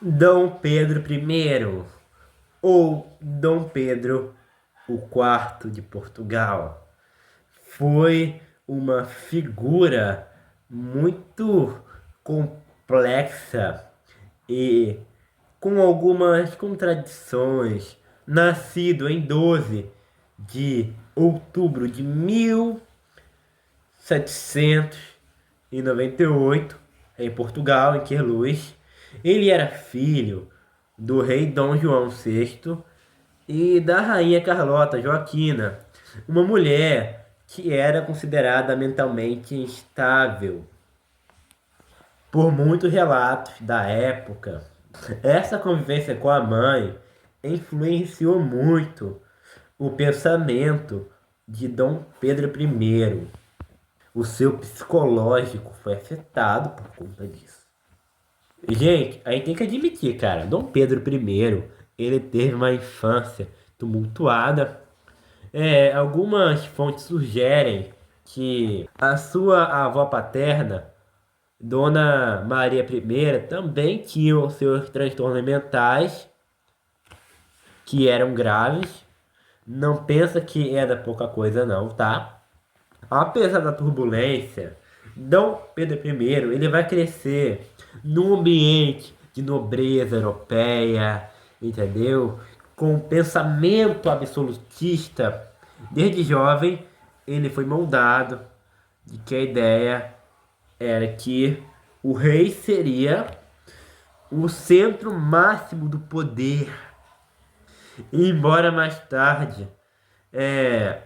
Dom Pedro I ou Dom Pedro o quarto de Portugal foi uma figura muito complexa e com algumas contradições. Nascido em 12 de outubro de 1798, em Portugal, em Queluz, ele era filho do rei Dom João VI e da rainha Carlota Joaquina, uma mulher que era considerada mentalmente instável por muitos relatos da época. Essa convivência com a mãe influenciou muito o pensamento de Dom Pedro I. O seu psicológico foi afetado por conta disso. Gente, aí tem que admitir, cara, Dom Pedro I, ele teve uma infância tumultuada. Algumas fontes sugerem que a sua avó paterna, Dona Maria I, também tinha os seus transtornos mentais, que eram graves. Não pensa que era pouca coisa não, tá? Apesar da turbulência, Dom Pedro I, ele vai crescer num ambiente de nobreza europeia, entendeu? Com um pensamento absolutista. Desde jovem, ele foi moldado de que a ideia era que o rei seria o centro máximo do poder. E embora mais tarde, é,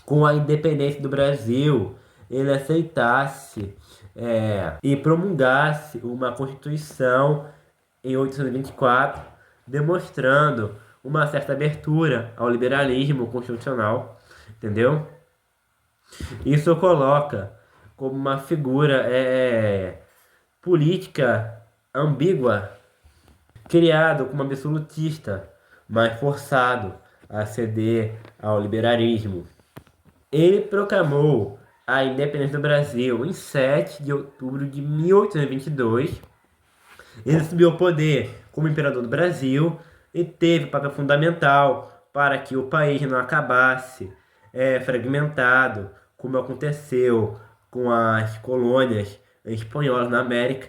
com a independência do Brasil, ele aceitasse e promulgasse uma Constituição em 1824, demonstrando uma certa abertura ao liberalismo constitucional, entendeu? Isso o coloca como uma figura política ambígua, criado como absolutista, mas forçado a ceder ao liberalismo. Ele proclamou a independência do Brasil em 7 de outubro de 1822. Ele subiu ao poder como imperador do Brasil e teve papel fundamental para que o país não acabasse fragmentado, como aconteceu com as colônias espanholas na América.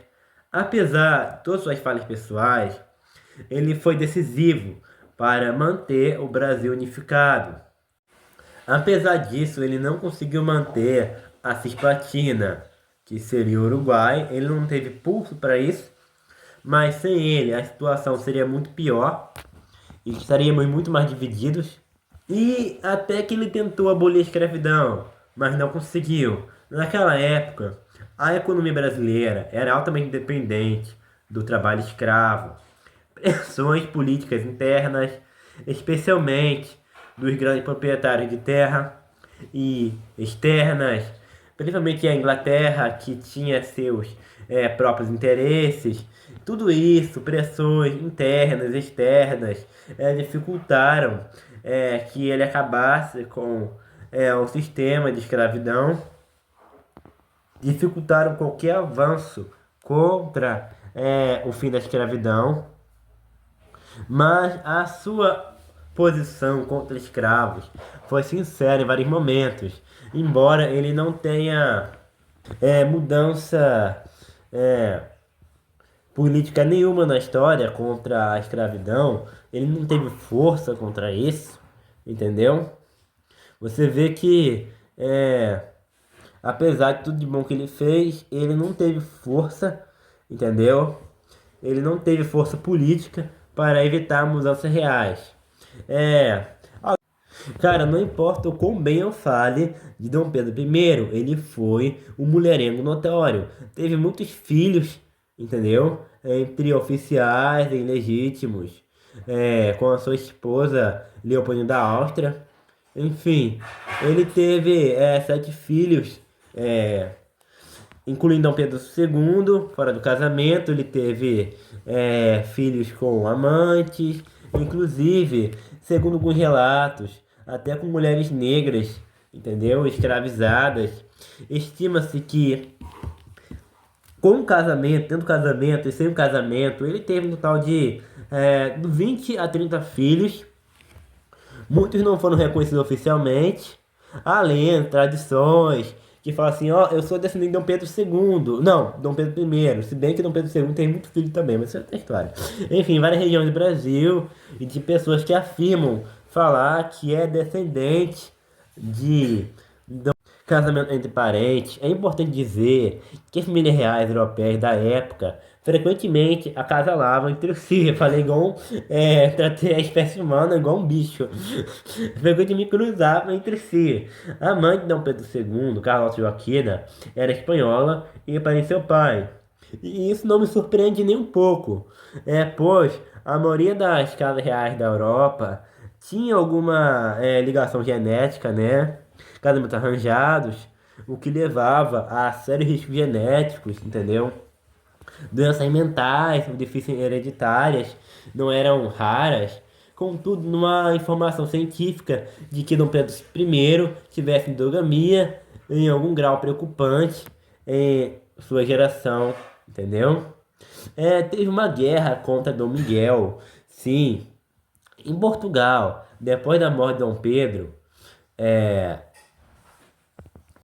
Apesar de todas suas falhas pessoais, ele foi decisivo para manter o Brasil unificado. Apesar disso, ele não conseguiu manter a Cisplatina, que seria o Uruguai. Ele não teve pulso para isso, mas sem ele a situação seria muito pior e estaríamos muito mais divididos. E até que ele tentou abolir a escravidão, mas não conseguiu. Naquela época, a economia brasileira era altamente dependente do trabalho escravo, pressões políticas internas, especialmente dos grandes proprietários de terra e externas, principalmente a Inglaterra, que tinha seus próprios interesses. Tudo isso, pressões internas e externas, dificultaram que ele acabasse com o sistema de escravidão, dificultaram qualquer avanço contra o fim da escravidão, mas a sua posição contra escravos foi sincera em vários momentos, embora ele não tenha mudança política nenhuma na história contra a escravidão. Ele não teve força contra isso, entendeu? Você vê que, apesar de tudo de bom que ele fez, ele não teve força, entendeu? Ele não teve força política para evitar mudanças reais. É, Cara, não importa o quão bem eu fale de Dom Pedro I, ele foi um mulherengo notório. Teve muitos filhos, entendeu? Entre oficiais e ilegítimos, com a sua esposa Leopoldina da Áustria. Enfim, ele teve 7 filhos, incluindo Dom Pedro II, fora do casamento. Ele teve filhos com amantes, inclusive, segundo alguns relatos, até com mulheres negras, entendeu? Escravizadas. Estima-se que com o casamento, tendo casamento e sem o casamento, ele teve um total de 20 a 30 filhos. Muitos não foram reconhecidos oficialmente. Há lendas, tradições, que falam assim, ó, eu sou descendente de Dom Pedro II. Não, Dom Pedro I. Se bem que Dom Pedro II tem muito filho também, mas isso é outra história. Enfim, várias regiões do Brasil e de pessoas que afirmam falar que é descendente de casamento entre parentes. É importante dizer que as famílias reais europeias da época frequentemente acasalavam entre si. Eu falei igual, tratei a espécie humana igual um bicho. Frequentemente cruzavam entre si. A mãe de Dom Pedro II, Carlota Joaquina, era espanhola e parente de seu pai. E isso não me surpreende nem um pouco, pois a maioria das casas reais da Europa tinha alguma ligação genética, né? Casamentos arranjados, o que levava a sérios riscos genéticos, entendeu? Doenças mentais, deficiências hereditárias não eram raras. Contudo, numa informação científica de que Dom Pedro I tivesse endogamia em algum grau preocupante em sua geração, entendeu? Teve uma guerra contra Dom Miguel, sim, em Portugal, depois da morte de Dom Pedro.